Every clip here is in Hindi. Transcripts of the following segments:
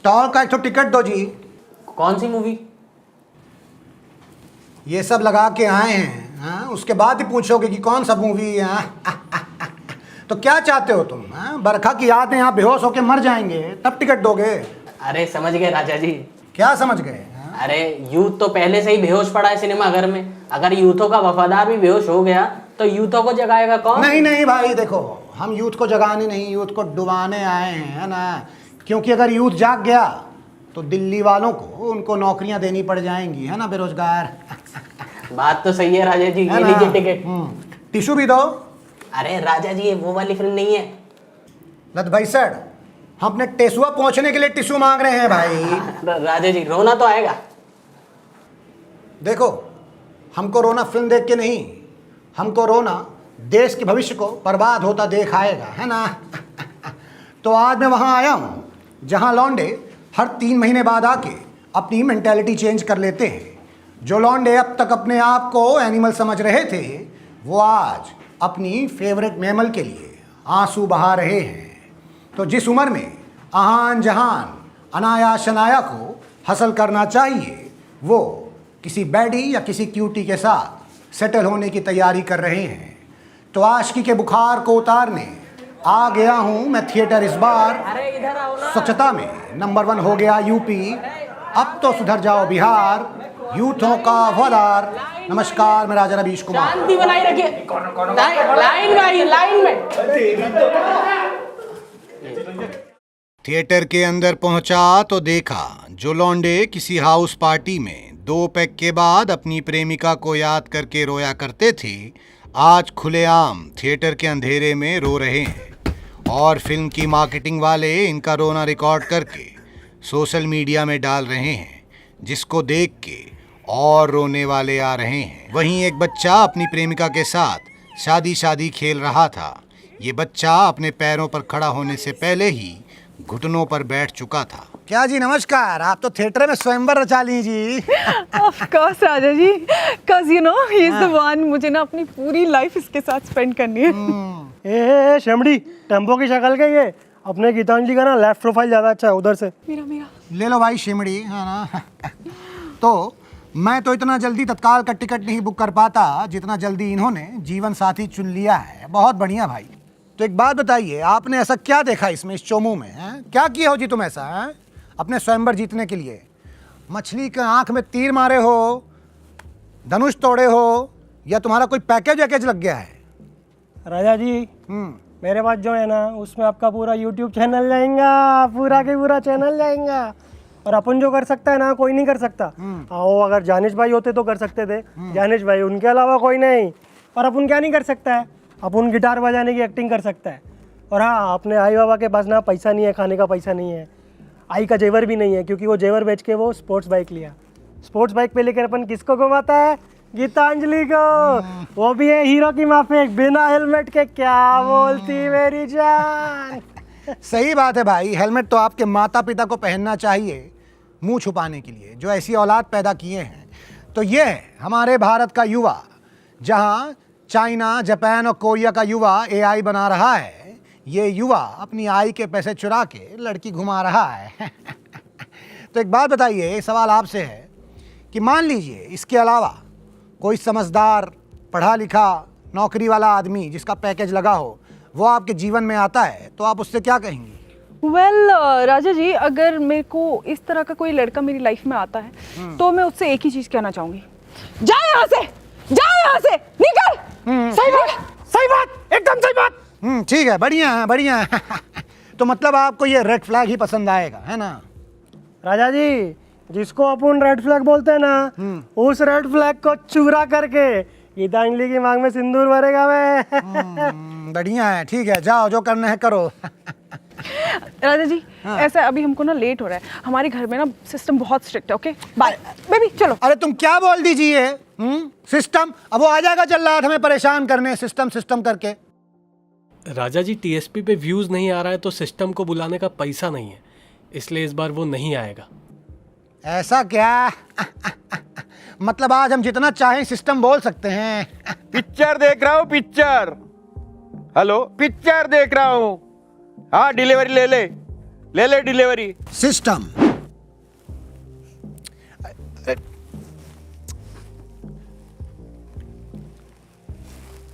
टॉल का एक तो टिकट दो जी। कौन सी मूवी? ये सब लगा के आए हैं, हाँ? उसके बाद ही पूछोगे कि कौन सा मूवी है, हाँ? तो क्या चाहते हो तुम, हाँ? बरखा की याद में यहाँ बेहोश होके मर जाएंगे तब टिकट दोगे? अरे समझ गए राजा जी। क्या समझ गए, हाँ? अरे यूथ तो पहले से ही बेहोश पड़ा है सिनेमाघर में। अगर यूथों का वफादार भी बेहोश हो गया तो यूथों को जगाएगा कौन? नहीं नहीं भाई, देखो हम यूथ को जगाने नहीं, यूथ को डुबाने आए हैं, है ना? क्योंकि अगर यूथ जाग गया तो दिल्ली वालों को उनको नौकरियां देनी पड़ जाएंगी, है ना, बेरोजगार। बात तो सही है राजा जी। है ये ना? लीजिए टिकट। टिश्यू भी दो। अरे राजा जी ये वो वाली फिल्म नहीं है। लत भाई सर, हम अपने टेसुआ पहुंचने के लिए टिश्यू मांग रहे हैं भाई। राजा जी रोना तो आएगा। देखो, हमको रोना फिल्म देख के नहीं, हमको रोना देश के भविष्य को बर्बाद होता देख आएगा, है ना? तो आज मैं वहां आया हूं जहां लौंडे हर 3 महीने बाद आके अपनी मेंटालिटी चेंज कर लेते हैं। जो लौंडे अब तक अपने आप को एनिमल समझ रहे थे, वो आज अपनी फेवरेट मैमल के लिए आंसू बहा रहे हैं। तो जिस उम्र में आहान जहान अनाया शनाया को हासिल करना चाहिए, वो किसी बैडी या किसी क्यूटी के साथ सेटल होने की तैयारी कर रहे हैं। तो आशिकी के बुखार को उतारने आ गया हूं मैं थिएटर इस बार। अरे इधर आओ ना। स्वच्छता में नंबर 1 हो गया यूपी, अब तो सुधर जाओ बिहार, यूथों का वफादार। नमस्कार, मैं राजा रवीश कुमार। शांति बनाई रखिए। लाइन में आइए, लाइन में। थिएटर के अंदर पहुंचा तो देखा जो लौंडे किसी हाउस पार्टी में 2 पैक के बाद अपनी प्रेमिका को याद करके रोया करते थे, आज खुलेआम थिएटर के अंधेरे में रो रहे हैं। और फिल्म की मार्केटिंग वाले इनका रोना रिकॉर्ड करके सोशल मीडिया में डाल रहे हैं, जिसको देख के और रोने वाले आ रहे हैं। वहीं एक बच्चा अपनी प्रेमिका के साथ शादी खेल रहा था। ये बच्चा अपने पैरों पर खड़ा होने से पहले ही घुटनों पर बैठ चुका था। क्या जी नमस्कार, आप तो थिएटर में स्वयंवर रचा ली जी। Of course Raja ji, cause you know he is the one। मुझे ना अपनी पूरी लाइफ इसके साथ स्पेंड करनी है। ए शेमड़ी, टेम्पो की शक्ल का ये अपने गीतांजलि का ना लेफ्ट प्रोफाइल ज्यादा अच्छा है, उधर से मेरा ले लो भाई शिमड़ी, है ना? तो मैं तो इतना जल्दी तत्काल का टिकट नहीं बुक कर पाता जितना जल्दी इन्होंने जीवन साथी चुन लिया है। बहुत बढ़िया भाई। तो एक बात बताइए, आपने ऐसा क्या देखा इसमें, इस चोमू में, हैं? क्या किया हो जी तुम ऐसा, हैं? अपने स्वयंवर जीतने के लिए मछली के आंख में तीर मारे हो, धनुष तोड़े हो, या तुम्हारा कोई पैकेज वैकेज लग गया है? राजा जी मेरे पास जो है ना, उसमें आपका पूरा यूट्यूब चैनल जाएगा, पूरा के पूरा चैनल जाएगा। और अपन जो कर सकता है ना, कोई नहीं कर सकता। आओ, अगर जानिश भाई होते तो कर सकते थे, जानिश भाई, उनके अलावा कोई नहीं। और अपन क्या नहीं कर सकता है, अपन गिटार बजाने की एक्टिंग कर सकता है। और हाँ, अपने आई बाबा के पास ना पैसा नहीं है, खाने का पैसा नहीं है, आई का जेवर भी नहीं है, क्योंकि वो जेवर बेच के वो स्पोर्ट्स बाइक लिया। स्पोर्ट्स बाइक पे लेकर अपन किसको घुमाता है? गीतांजलि को। वो भी है हीरो की माफिक, बिना हेलमेट के। क्या बोलती मेरी जान? सही बात है भाई, हेलमेट तो आपके माता पिता को पहनना चाहिए मुंह छुपाने के लिए, जो ऐसी औलाद पैदा किए हैं। तो ये है हमारे भारत का युवा, जहां चाइना, जापान और कोरिया का युवा एआई बना रहा है, ये युवा अपनी आई के पैसे चुरा के लड़की घुमा रहा है। तो एक बात बताइए, सवाल आपसे है कि मान लीजिए इसके अलावा कोई समझदार, पढ़ा लिखा, नौकरी वाला आदमी जिसका पैकेज लगा हो, वो आपके जीवन में आता है, तो आप उससे क्या कहेंगी? राजा जी, अगर मेरे को इस तरह का कोई लड़का मेरी लाइफ में आता है तो मैं उससे एक ही चीज कहना चाहूंगी, जा यहाँ से, जा यहाँ से, निकल। सही बात, एकदम सही बात। ठीक है, बढ़िया है, बढ़िया है। तो मतलब आपको ये रेड फ्लैग ही पसंद आएगा, है ना? राजा जी, जिसको अपन रेड फ्लैग बोलते हैं ना, उस रेड फ्लैग को चूरा करके गीतांजलि की मांग में सिंदूर भरेगा मैं। बढ़िया है, ठीक है, जाओ जो करना है करो। राजा जी, ऐसा अभी हमको ना लेट हो रहा है, हमारे घर में ना सिस्टम बहुत स्ट्रिक्ट है। ओके बाय बेबी, चलो। अरे तुम क्या बोल दीजिए, सिस्टम? अब वो आ जाएगा चल रहा था हमें परेशान करने, सिस्टम करके। राजा जी, टीएसपी पे व्यूज नहीं आ रहा है तो सिस्टम को बुलाने का पैसा नहीं है, इसलिए इस बार वो नहीं आएगा। ऐसा क्या? मतलब आज हम जितना चाहें सिस्टम बोल सकते हैं? पिक्चर देख रहा हूँ, पिक्चर। हेलो, पिक्चर देख रहा हूँ। हाँ, डिलीवरी ले ले। ले ले डिलीवरी। सिस्टम।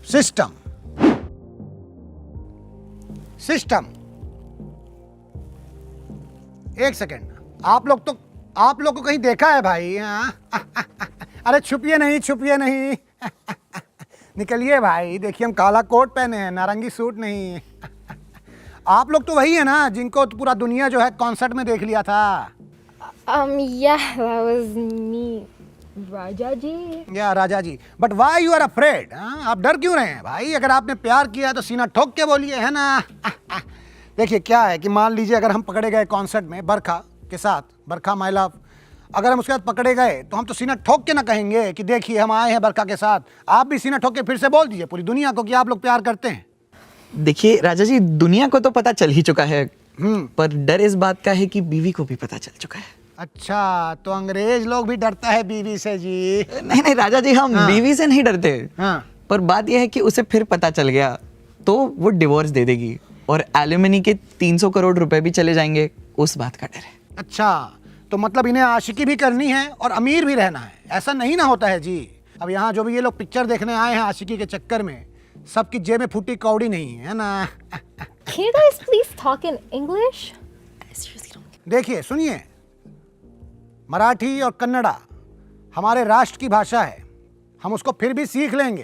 System system. एक सेकेंड, आप लोग को कहीं देखा है भाई? हाँ? अरे छुपिए नहीं निकलिए भाई, देखिए हम काला कोट पहने हैं, नारंगी सूट नहीं। आप लोग तो वही है ना जिनको तो पूरा दुनिया जो है कॉन्सर्ट में देख लिया था। Yeah, that was me, Raja ji. या Raja ji, but why you are afraid? आप डर क्यों रहे हैं भाई? अगर आपने प्यार किया तो सीना ठोक के बोलिए, है ना? देखिए क्या है कि मान लीजिए अगर हम पकड़े गए कॉन्सर्ट में बरखा के साथ, बरखा माय लव, अगर हम उसके साथ पकड़े गए तो हम तो सीना ठोक के ना कहेंगे कि देखिए हम आए हैं बरखा के साथ। आप भी सीना ठोक के फिर से बोल दीजिए पूरी दुनिया को कि आप लोग प्यार करते हैं। देखिए राजा जी, दुनिया को तो पता चल ही चुका है, पर डर इस बात का है कि बीवी को भी पता चल चुका है। अच्छा, तो अंग्रेज लोग भी डरता है बीवी से जी? नहीं राजा जी, हम बीवी से नहीं डरते। हाँ। पर बात यह है कि उसे फिर पता चल गया तो वो डिवोर्स दे देगी और एलिमनी के 300 करोड़ रुपए भी चले जाएंगे, उस बात का डर है। अच्छा, तो मतलब इन्हें आशिकी भी करनी है और अमीर भी रहना है, ऐसा नहीं ना होता है जी। अब यहाँ जो भी ये लोग पिक्चर देखने आए हैं आशिकी के चक्कर में, सबकी जेब में फूटी कौड़ी नहीं है ना? Can you guys please talk in English? I seriously don't. देखिए सुनिए, मराठी और कन्नड़ा हमारे राष्ट्र की भाषा है, हम उसको फिर भी सीख लेंगे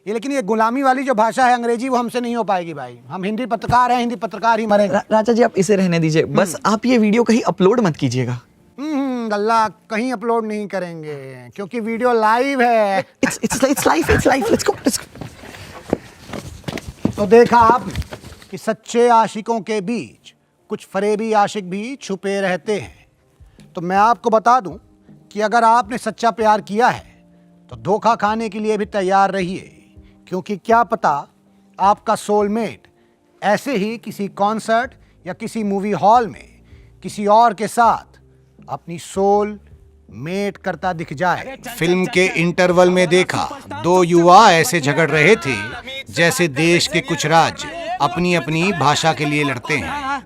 ये, लेकिन ये गुलामी वाली जो भाषा है अंग्रेजी, वो हमसे नहीं हो पाएगी भाई। हम हिंदी पत्रकार हैं, हिंदी पत्रकार ही मरेंगे। राजा जी आप इसे रहने दीजिए, बस आप ये वीडियो कहीं अपलोड मत कीजिएगा। गल्ला, कहीं अपलोड नहीं करेंगे क्योंकि वीडियो लाइव है। It's live, let's go। तो देखा आपने कि सच्चे आशिकों के बीच कुछ फरेबी आशिक भी छुपे रहते हैं। तो मैं आपको बता दूं कि अगर आपने सच्चा प्यार किया है तो धोखा खाने के लिए भी तैयार रहिए, क्योंकि क्या पता आपका सोलमेट ऐसे ही किसी कॉन्सर्ट या किसी मूवी हॉल में किसी और के साथ अपनी सोल मेट करता दिख जाए। फिल्म के इंटरवल में देखा दो युवा ऐसे झगड़ रहे थे जैसे देश के कुछ राज्य अपनी अपनी भाषा के लिए लड़ते हैं।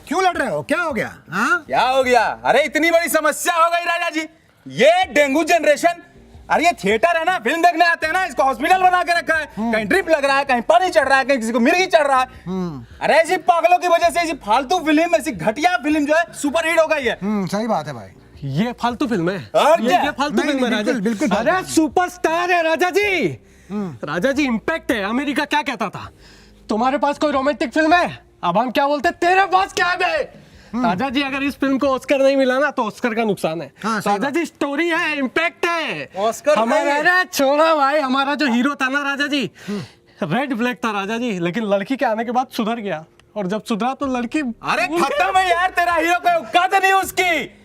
क्यों लड़ रहे हो? क्या हो गया? हाँ? क्या हो गया? अरे इतनी बड़ी समस्या हो गई राजा जी, ये डेंगू जनरेशन। अरे ये थिएटर है ना, फिल्म देखने आते हैं ना, इसको हॉस्पिटल बना के रखा है। कहीं ड्रिप लग रहा है, कहीं पानी चढ़ रहा है, कहीं किसी को मिर्गी चढ़ रहा है। अरे ऐसी पागलों की वजह से ऐसी फालतू फिल्म, ऐसी घटिया फिल्म जो है सुपर हिट हो गई है। सही बात है भाई, ये फालतू फिल्म है। और क्या? ये फालतू फिल्म है राजा। बिल्कुल। अरे सुपरस्टार है राजा जी। राजा जी इम्पैक्ट है। अमेरिका क्या कहता था, तुम्हारे पास कोई रोमांटिक फिल्म है? अब हम क्या बोलते, तेरे पास क्या है? राजा जी अगर इस फिल्म को ऑस्कर नहीं मिला ना तो ऑस्कर का नुकसान है। हाँ, राजा जी स्टोरी है, इम्पैक्ट है। ऑस्कर हमारा, अरे छोड़ा भाई, हमारा जो हीरो था ना राजा जी, रेड फ्लैग था राजा जी, लेकिन लड़की के आने के बाद सुधर गया, और जब सुधरा तो लड़की, अरे खत्म है यार, तेरा हीरो कोई औकात नहीं उसकी।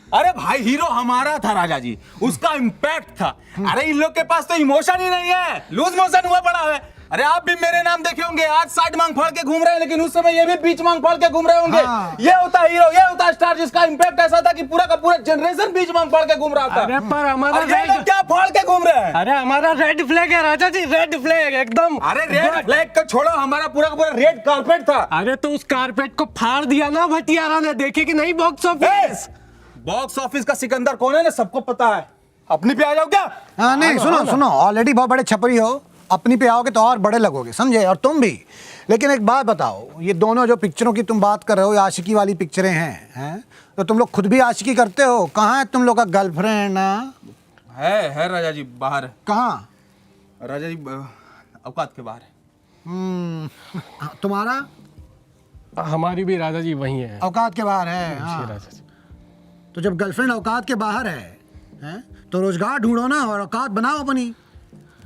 अरे भाई हीरो हमारा था राजा जी, उसका इम्पैक्ट था। अरे इन लोग के पास तो इमोशन ही नहीं है, लूज मोशन हुआ पड़ा है। अरे आप भी मेरे नाम देखे होंगे, आज साइड मांग फाड़ के घूम रहे हैं, लेकिन उस समय ये भी बीच मांग फाड़ के घूम रहे होंगे। हाँ। ये होता हीरो, ये होता स्टार, जिसका इम्पैक्ट ऐसा था कि पूरा का पूरा जनरेशन बीच मांग फाड़ के घूम रहा था। अरे पर हमारा और ये लोग क्या फाड़ के घूम रहे हैं? अरे हमारा रेड फ्लैग है राजा जी, रेड फ्लैग एकदम। अरे रेड फ्लैग को छोड़ो, हमारा पूरा का पूरा रेड कारपेट था। अरे तो उस कारपेट को फाड़ दिया ना भटियारा ने, देखे कि नहीं बॉक्स ऑफिस? बॉक्स ऑफिस का सिकंदर कौन है ना, सबको पता है। अपनी पे आ जाओ क्या? हाँ नहीं, सुनो, ऑलरेडी बहुत बड़े छपरी हो, अपनी पे आओगे तो और बड़े लगोगे, समझे? और तुम भी। लेकिन एक बात बताओ, ये दोनों जो पिक्चरों की तुम बात कर रहे हो, ये आशिकी वाली पिक्चरें हैं, तो तुम लोग खुद भी आशिकी करते हो? कहाँ है तुम लोग का गर्लफ्रेंड? है राजा जी, बाहर। कहाँ? राजा जी औकात के बाहर है। तुम्हारा? हमारी भी राजा जी वही है, औकात के बाहर है। हाँ। राजा जी। तो जब गर्लफ्रेंड औकात के बाहर है, तो रोजगार ढूंढो ना और औकात बनाओ अपनी।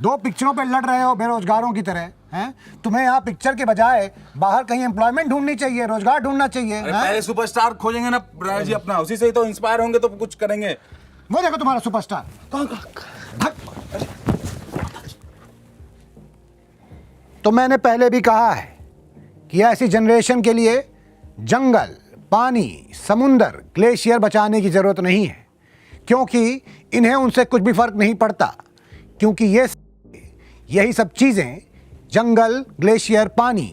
दो पिक्चरों पे लड़ रहे हो बेरोजगारों की तरह, हैं? तुम्हें यहाँ पिक्चर के बजाय बाहर कहीं एम्प्लॉयमेंट ढूंढनी चाहिए, रोजगार ढूंढना चाहिए। अरे पहले सुपरस्टार खोजेंगे ना राजा जी अपना, उसी से ही तो इंस्पायर होंगे तो कुछ करेंगे। वो देखो तुम्हारा सुपरस्टार। तो मैंने पहले भी कहा है कि ऐसी जनरेशन के लिए जंगल, पानी, समुंदर, ग्लेशियर बचाने की जरूरत नहीं है, क्योंकि इन्हें उनसे कुछ भी फर्क नहीं पड़ता, क्योंकि यही सब चीजें, जंगल, ग्लेशियर, पानी,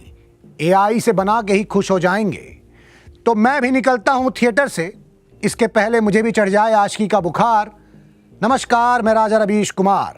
एआई से बना के ही खुश हो जाएंगे। तो मैं भी निकलता हूँ थिएटर से, इसके पहले मुझे भी चढ़ जाए आशिकी का बुखार। नमस्कार, मैं राजा रवीश कुमार।